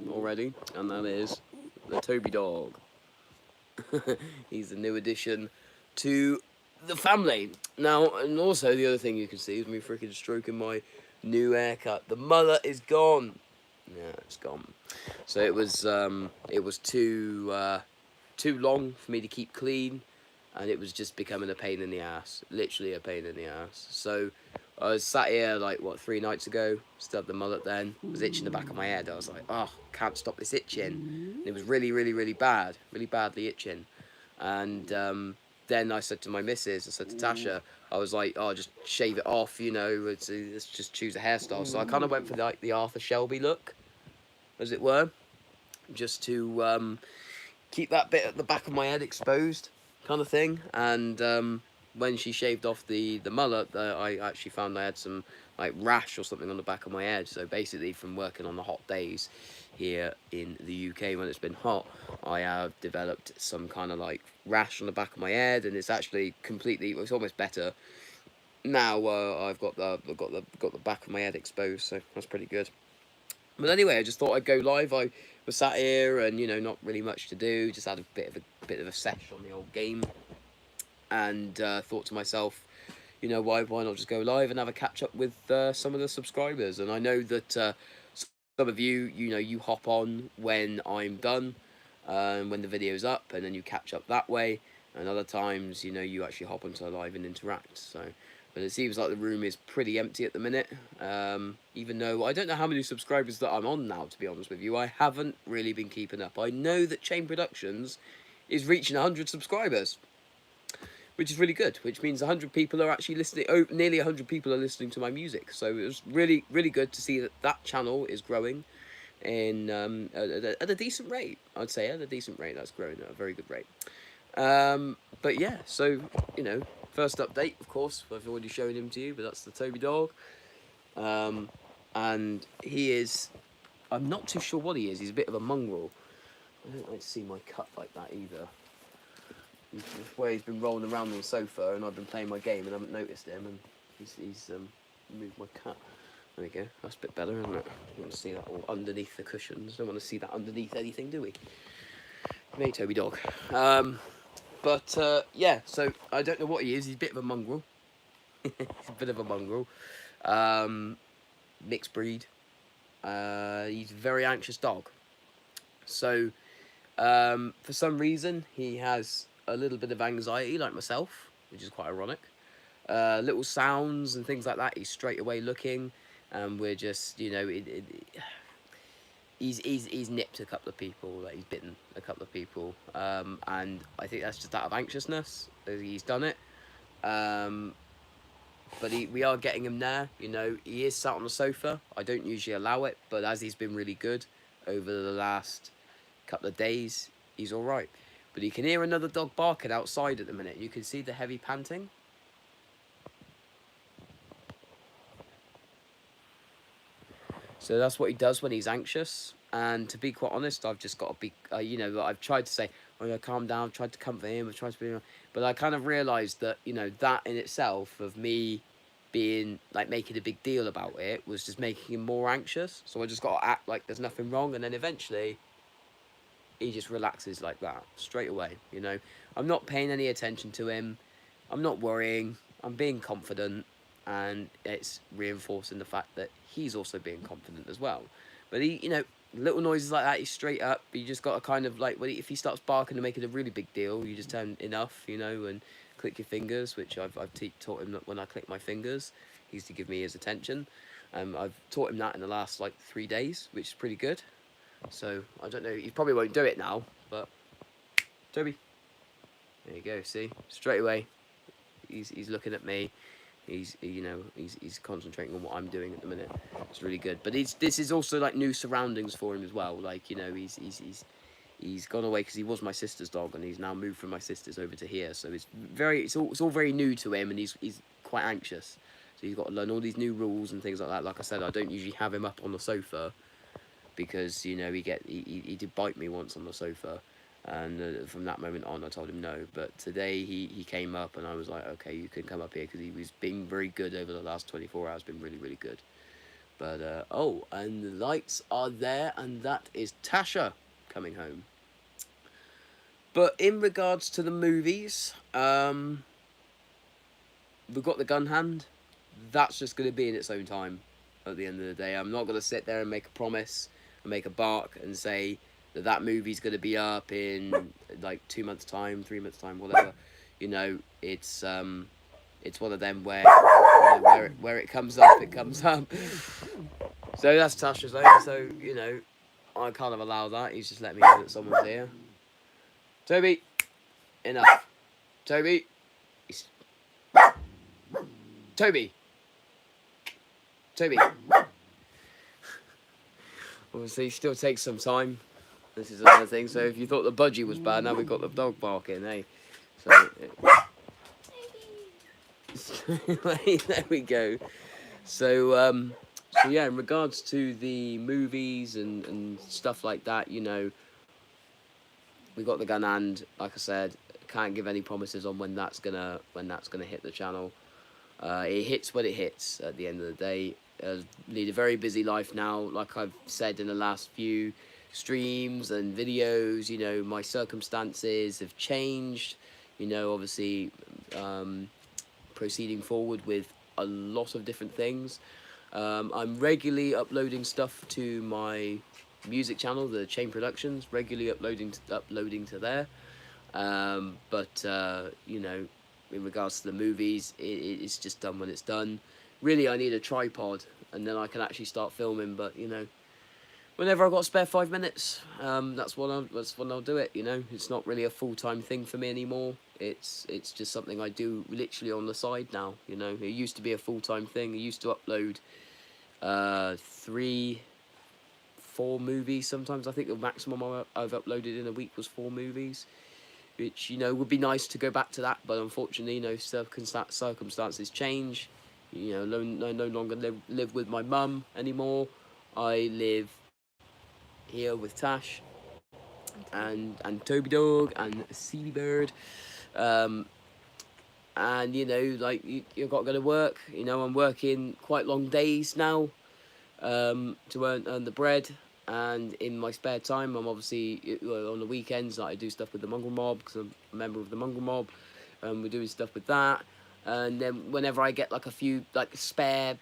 already, and that is the Toby dog. He's the new addition to the family. Now, and also the other thing you can see is me freaking stroking my new haircut. The mullet is gone. Yeah, it's gone. So it was too long for me to keep clean, and it was just becoming a pain in the ass. Literally a pain in the ass. So I was sat here like what 3 nights ago, stubbed the mullet. Then it was itching the back of my head. I was like, oh, can't stop this itching. And it was really, really, really bad, really badly itching. And then I said to my missus, I said to Tasha, I was like, oh, just shave it off, let's just choose a hairstyle. So I kind of went for like the Arthur Shelby look, as it were, just to keep that bit at the back of my head exposed, kind of thing. And when she shaved off the mullet, I actually found I had some like rash or something on the back of my head. So basically, from working on the hot days here in the UK when it's been hot, I have developed some kind of like rash on the back of my head, and it's actually completely. It's almost better now. I've got the back of my head exposed, so that's pretty good. But anyway, I just thought I'd go live. I was sat here and not really much to do. Just had a bit of a sesh on the old game, and thought to myself, why not just go live and have a catch up with some of the subscribers? And I know that some of you, you hop on when I'm done, when the video's up, and then you catch up that way. And other times, you actually hop onto live and interact. So, but it seems like the room is pretty empty at the minute. Even though I don't know how many subscribers that I'm on now, to be honest with you, I haven't really been keeping up. I know that Chain Productions is reaching 100 subscribers, which is really good. Which means 100 people are actually listening. Oh, nearly 100 people are listening to my music. So it was really, really good to see that that channel is growing in at a decent rate. I'd say at a decent rate. That's growing at a very good rate. But yeah, so first update, of course, I've already shown him to you, but that's the Toby dog. Um, and he is. I'm not too sure what he is. He's a bit of a mongrel. I don't like to see my cut like that either. Where he's been rolling around on the sofa, and I've been playing my game and haven't noticed him, and he's moved my cut. There we go. That's a bit better, isn't it? You want to see that all underneath the cushions. Don't want to see that underneath anything, do we? Mate, Toby dog. Yeah. So I don't know what he is. He's a bit of a mongrel. He's a bit of a mongrel. Mixed breed. He's a very anxious dog. So for some reason, he has a little bit of anxiety, like myself, which is quite ironic. Little sounds and things like that, he's straight away looking, and we're just, he's nipped a couple of people, like he's bitten a couple of people, and I think that's just out of anxiousness that he's done it. But we are getting him there. He is sat on the sofa. I don't usually allow it, but as he's been really good over the last couple of days, he's all right. But you can hear another dog barking outside at the minute. You can see the heavy panting. So that's what he does when he's anxious. And to be quite honest, I've just got to be, I've tried to say, oh, yeah, calm down. I've tried to comfort him. I've tried to be, but I kind of realised that, that in itself of me being, like, making a big deal about it was just making him more anxious. So I just got to act like there's nothing wrong. And then eventually he just relaxes like that straight away. I'm not paying any attention to him. I'm not worrying. I'm being confident, and it's reinforcing the fact that he's also being confident as well. But little noises like that, he's straight up. You just got to kind of like, if he starts barking and making a really big deal, you just turn enough, and click your fingers, which I've taught him that when I click my fingers, he's to give me his attention. I've taught him that in the last like 3 days, which is pretty good. So I don't know. He probably won't do it now, but Toby, there you go. See, straight away, he's looking at me. He's concentrating on what I'm doing at the minute. It's really good. But this is also like new surroundings for him as well. Like he's gone away because he was my sister's dog, and he's now moved from my sister's over to here. So it's all very new to him, and he's quite anxious. So he's got to learn all these new rules and things like that. Like I said, I don't usually have him up on the sofa, because he did bite me once on the sofa, and from that moment on I told him no. But today he came up, and I was like, okay, you can come up here, because he was being very good over the last 24 hours, been really, really good. But oh, and the lights are there, and that is Tasha coming home. But in regards to the movies, we've got The Gun Hand. That's just going to be in its own time at the end of the day. I'm not going to sit there and make a promise and make a bark and say that that movie's going to be up in like 2 months' time, 3 months' time, whatever. You know, it's one of them where where it comes up, it comes up. So that's Tasha's home. So you know, I kind of allow that. He's just let me know that someone's here. Toby, enough. Toby, he's... Toby. Toby. Obviously, still takes some time. This is another thing. So if you thought the budgie was bad, now we've got the dog barking, eh? So there we go. So so yeah, in regards to the movies and stuff like that, you know, we got The Gun Hand. Like I said, can't give any promises on when that's gonna hit the channel. It hits when it hits at the end of the day. Lead a very busy life now, like I've said in the last few streams and videos. You know, my circumstances have changed. You know, obviously proceeding forward with a lot of different things. I'm regularly uploading stuff to my music channel, the Chain Productions, regularly uploading to there. But you know, in regards to the movies, it's just done when it's done. Really, I need a tripod, and then I can actually start filming. But you know, whenever I've got a spare 5 minutes, that's when I'll do it. You know, it's not really a full-time thing for me anymore. It's just something I do literally on the side now. You know, it used to be a full-time thing. I used to upload 3, 4 movies sometimes. I think the maximum I've uploaded in a week was 4 movies. Which, you know, would be nice to go back to that, but unfortunately, you know, circumstances change. You know, I no longer live with my mum anymore. I live here with Tash and Toby Dog and Seedy Bird. And you know, like you've got to go to work. You know, I'm working quite long days now to earn the bread. And in my spare time, I'm obviously on the weekends. Like I do stuff with the Mongrel Mob because I'm a member of the Mongrel Mob. We're doing stuff with that, and then whenever I get like a few spare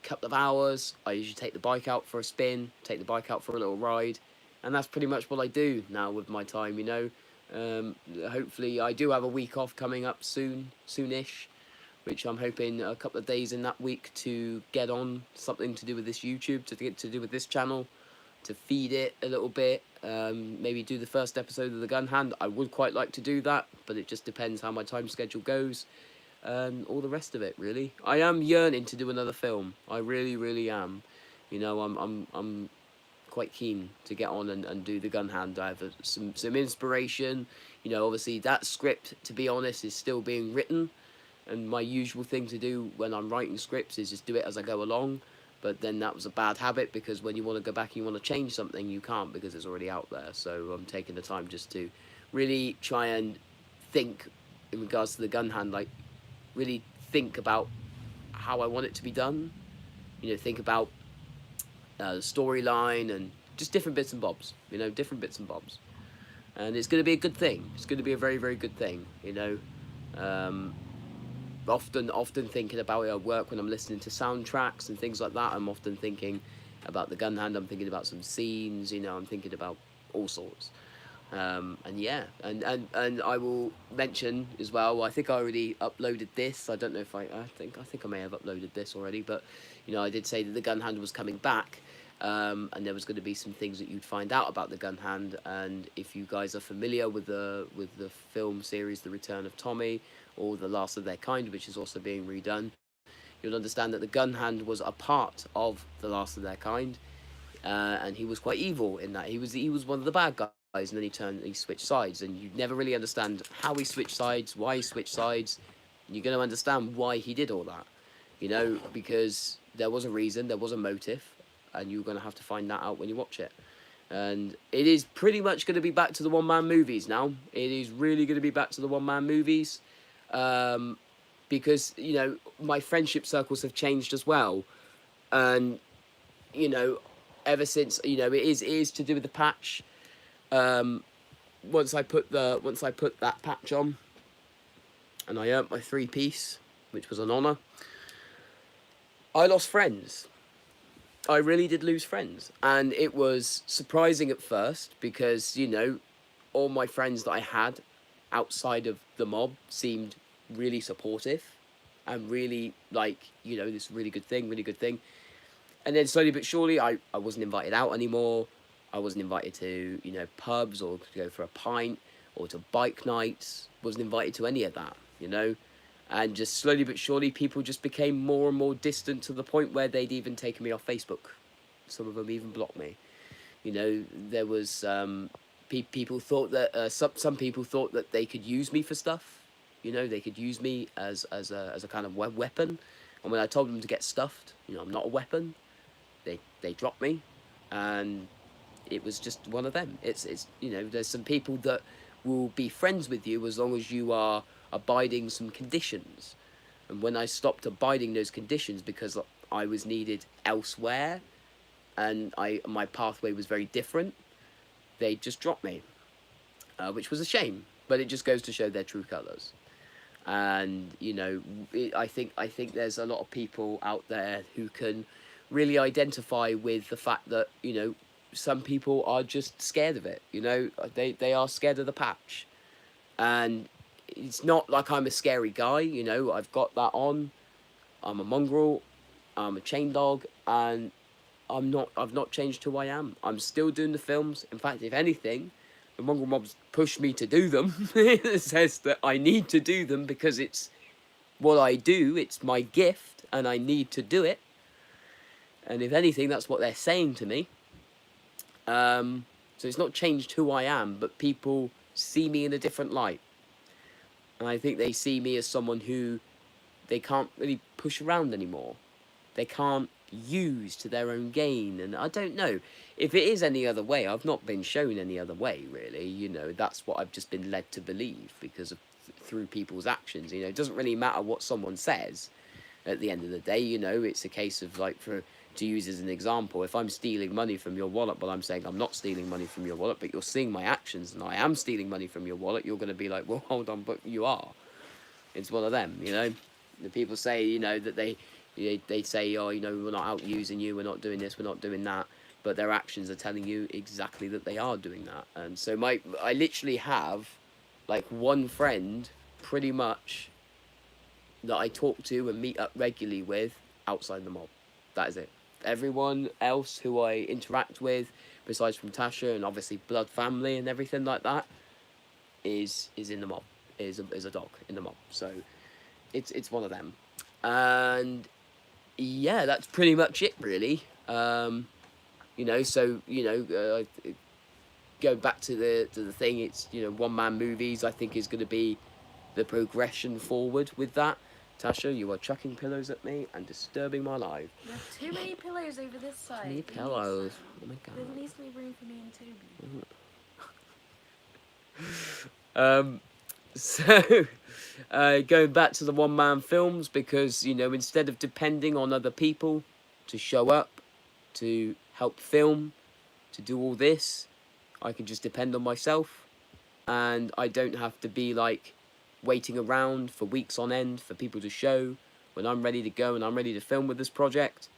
couple of hours, I usually take the bike out for a spin, take the bike out for a little ride, and that's pretty much what I do now with my time. You know, hopefully I do have a week off coming up soonish, which I'm hoping a couple of days in that week to get on something to do with this YouTube, to get to do with this channel, to feed it a little bit, maybe do the first episode of The Gun Hand. I would quite like to do that, but it just depends how my time schedule goes, and all the rest of it, really. I am yearning to do another film. I really, really am. You know, I'm quite keen to get on and do The Gun Hand. I have some inspiration. You know, obviously that script, to be honest, is still being written, and my usual thing to do when I'm writing scripts is just do it as I go along. But then that was a bad habit, because when you want to go back and you want to change something, you can't, because it's already out there. So I'm taking the time just to really try and think in regards to The Gun Hand, like really think about how I want it to be done. You know, think about the storyline and just different bits and bobs, you know, different bits and bobs. And it's going to be a good thing. It's going to be a very, very good thing, you know. Often thinking about it at work when I'm listening to soundtracks and things like that. I'm often thinking about The Gun Hand. I'm thinking about some scenes, you know, I'm thinking about all sorts. And yeah, and I will mention as well, I think I already uploaded this. I don't know if I think I may have uploaded this already, but you know, I did say that The Gun Hand was coming back. And there was going to be some things that you'd find out about The Gun Hand. And if you guys are familiar with the film series The Return of Tommy, or The Last of Their Kind, which is also being redone, you'll understand that The Gun Hand was a part of The Last of Their Kind, and he was quite evil in that. He was one of the bad guys, and then he switched sides, and you never really understand how he switched sides, why he switched sides. You're going to understand why he did all that, you know, because there was a reason, there was a motive, and you're going to have to find that out when you watch it. And it is pretty much going to be back to the one-man movies now. It is really going to be back to the one-man movies. Because, you know, my friendship circles have changed as well. And you know, ever since, you know, it is to do with the patch. Um, once I put that patch on, and I earned my 3-piece, which was an honour, I lost friends. I really did lose friends, and it was surprising at first because, you know, all my friends that I had outside of the mob seemed really supportive and really like, you know, this really good thing, really good thing. And then slowly but surely, I wasn't invited out anymore. I wasn't invited to, you know, pubs or to go for a pint or to bike nights. Wasn't invited to any of that, you know. And just slowly but surely, people just became more and more distant to the point where they'd even taken me off Facebook. Some of them even blocked me. You know, there was people thought that some people thought that they could use me for stuff. You know, they could use me as a kind of weapon. And when I told them to get stuffed, you know, I'm not a weapon. They dropped me, and it was just one of them. It's you know, there's some people that will be friends with you as long as you are abiding some conditions. And when I stopped abiding those conditions because I was needed elsewhere, and my pathway was very different, they just dropped me, which was a shame. But it just goes to show their true colours. And you know, I think there's a lot of people out there who can really identify with the fact that, you know, some people are just scared of it. You know, they are scared of the patch, and it's not like I'm a scary guy. You know, I've got that on. I'm a mongrel. I'm a chain dog, and I've not changed who I am. I'm still doing the films. In fact, if anything, the mongrel mobs push me to do them. It says that I need to do them because it's what I do. It's my gift, and I need to do it. And if anything, that's what they're saying to me. So it's not changed who I am, but people see me in a different light. And I think they see me as someone who they can't really push around anymore. They can't use to their own gain. And I don't know. If it is any other way, I've not been shown any other way, really. You know, that's what I've just been led to believe because of through people's actions. You know, it doesn't really matter what someone says at the end of the day. You know, it's a case of like, to use as an example, if I'm stealing money from your wallet, but I'm saying I'm not stealing money from your wallet, but you're seeing my actions and I am stealing money from your wallet, you're going to be like, well, hold on, but you are. It's one of them, you know. The people say, you know, that they say, oh, you know, we're not out using you, we're not doing this, we're not doing that, but their actions are telling you exactly that they are doing that. And so I literally have like one friend pretty much that I talk to and meet up regularly with outside the mob. That is it. Everyone else who I interact with, besides from Tasha and obviously blood family and everything like that, is in the mob. Is a dog in the mob. So it's one of them. And yeah, that's pretty much it, really. You know, so you know, go back to the thing. It's, you know, one man movies. I think is going to be the progression forward with that. Tasha, you are chucking pillows at me and disturbing my life. You have too many pillows over this side. Too many pillows. Oh my god. There needs to be room for me and Toby. So, going back to the one-man films, because, you know, instead of depending on other people to show up, to help film, to do all this, I can just depend on myself, and I don't have to be like waiting around for weeks on end for people to show. When I'm ready to go and I'm ready to film with this project,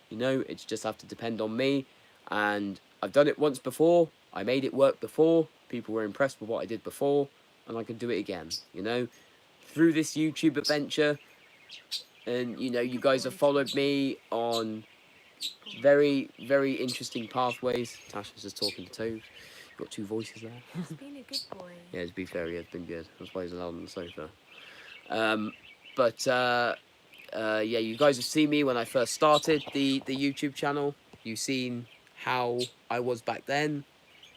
you know, it's just have to depend on me. And I've done it once before, I made it work before, people were impressed with what I did before, and I can do it again, you know, through this YouTube adventure. And, you know, you guys have followed me on very, very interesting pathways. Tasha's just talking to Tove. Got two voices there. He's been a good boy. Yeah, to be fair, he has been good. That's why he's allowed on the sofa. But yeah, you guys have seen me when I first started the YouTube channel. You've seen how I was back then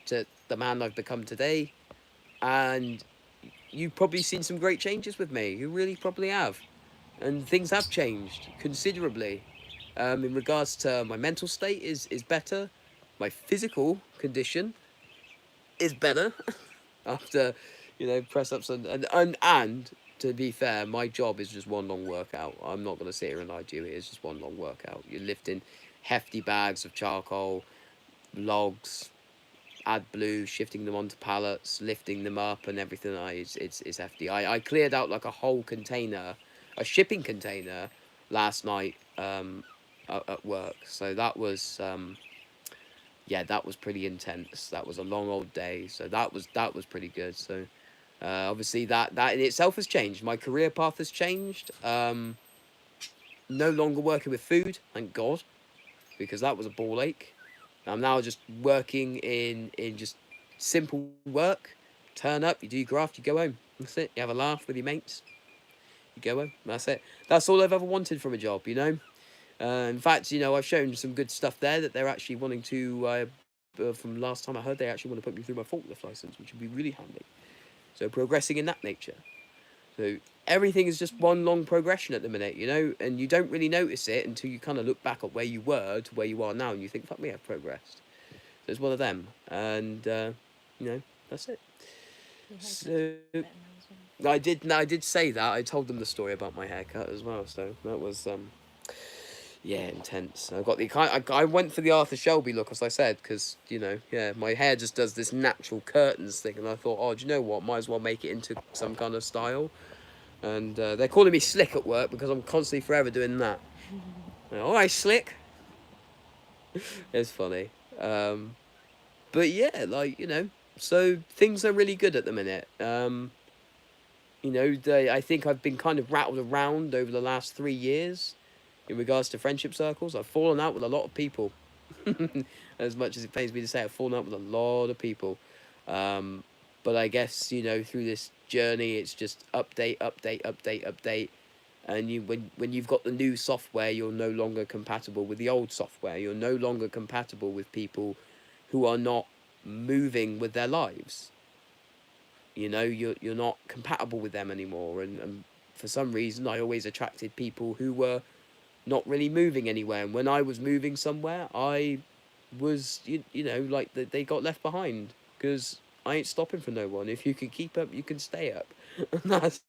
to the man I've become today. And you've probably seen some great changes with me. You really probably have. And things have changed considerably. In regards to my mental state is better. My physical condition is better. After, you know, press-ups and to be fair, my job is just one long workout. I'm not going to sit here and lie to you. It is just one long workout. You're lifting hefty bags of charcoal, logs, AdBlue, shifting them onto pallets, lifting them up, and everything. It's hefty. I cleared out like a whole container, a shipping container, last night at work. So that was yeah, that was pretty intense. That was a long old day. So that was pretty good. So obviously that in itself has changed. My career path has changed. No longer working with food, thank God, because that was a ball ache. I'm now just working in just simple work. Turn up, you do your graft, you go home. That's it. You have a laugh with your mates. You go home. That's it. That's all I've ever wanted from a job, you know. In fact, you know, I've shown some good stuff there that they're actually wanting to. From last time I heard, they actually want to put me through my forklift license, which would be really handy. So progressing in that nature. So everything is just one long progression at the minute, you know, and you don't really notice it until you kind of look back at where you were to where you are now, and you think, "Fuck me, I've progressed." So it's one of them, and you know, that's it. Your haircut's So better now as well. I did say that. I told them the story about my haircut as well. So that was yeah, intense. I went for the Arthur Shelby look, as I said, because you know, yeah, my hair just does this natural curtains thing, and I thought, oh, do you know what? Might as well make it into some kind of style. And they're calling me Slick at work because I'm constantly forever doing that. All right, Slick. It's funny. But yeah, like, you know, so things are really good at the minute. You know, I think I've been kind of rattled around over the last 3 years in regards to friendship circles. I've fallen out with a lot of people. As much as it pains me to say, I've fallen out with a lot of people. But I guess, you know, through this journey, it's just update. And when you've got the new software, you're no longer compatible with the old software. You're no longer compatible with people who are not moving with their lives. You know, you're not compatible with them anymore. And for some reason, I always attracted people who were not really moving anywhere. And when I was moving somewhere, I was, you know, like they got left behind, because I ain't stopping for no one. If you can keep up, you can stay up. And that's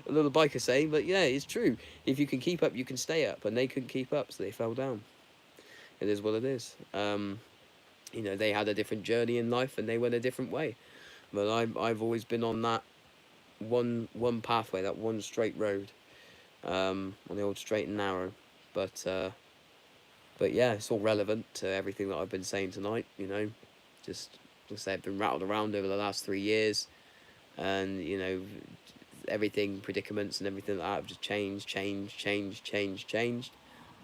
a little biker saying, but yeah, it's true. If you can keep up, you can stay up. And they couldn't keep up, so they fell down. It is what it is. You know, they had a different journey in life, and they went a different way. But I've always been on that one pathway, that one straight road, on the old straight and narrow. But yeah, it's all relevant to everything that I've been saying tonight. You know, just say I've been rattled around over the last 3 years, and you know, everything, predicaments and everything like that have just changed,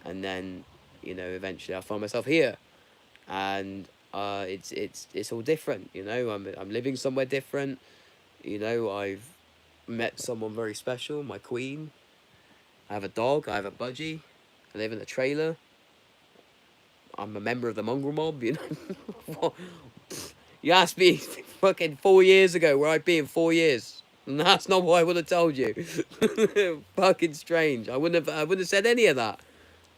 and then, you know, eventually I find myself here, and it's all different. You know, I'm living somewhere different. You know, I've met someone very special, my queen. I have a dog. I have a budgie. I live in a trailer. I'm a member of the mongrel mob. You know, you asked me fucking 4 years ago where I'd be in 4 years, and that's not what I would have told you. Fucking strange. I wouldn't have said any of that.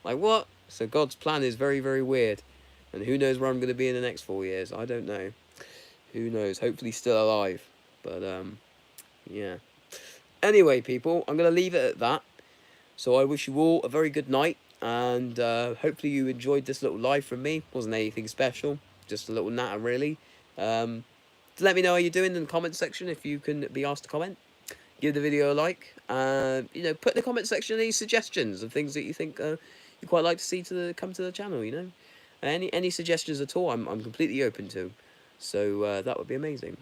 Like, what? So God's plan is very, very weird. And who knows where I'm going to be in the next 4 years? I don't know. Who knows? Hopefully still alive. But, yeah. Anyway, people, I'm going to leave it at that. So I wish you all a very good night. And hopefully you enjoyed this little live from me. Wasn't anything special. Just a little natter, really. Let me know how you're doing in the comment section if you can be asked to comment. Give the video a like. You know, put in the comment section any suggestions of things that you think you'd quite like to see come to the channel, you know. Any suggestions at all, I'm completely open to. So that would be amazing.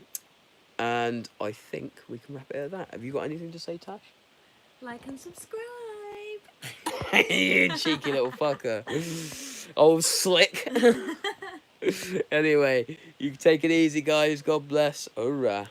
And I think we can wrap it at that. Have you got anything to say, Tash? Like and subscribe. You cheeky little fucker. Oh, Slick. Anyway, you take it easy, guys. God bless. Hurrah.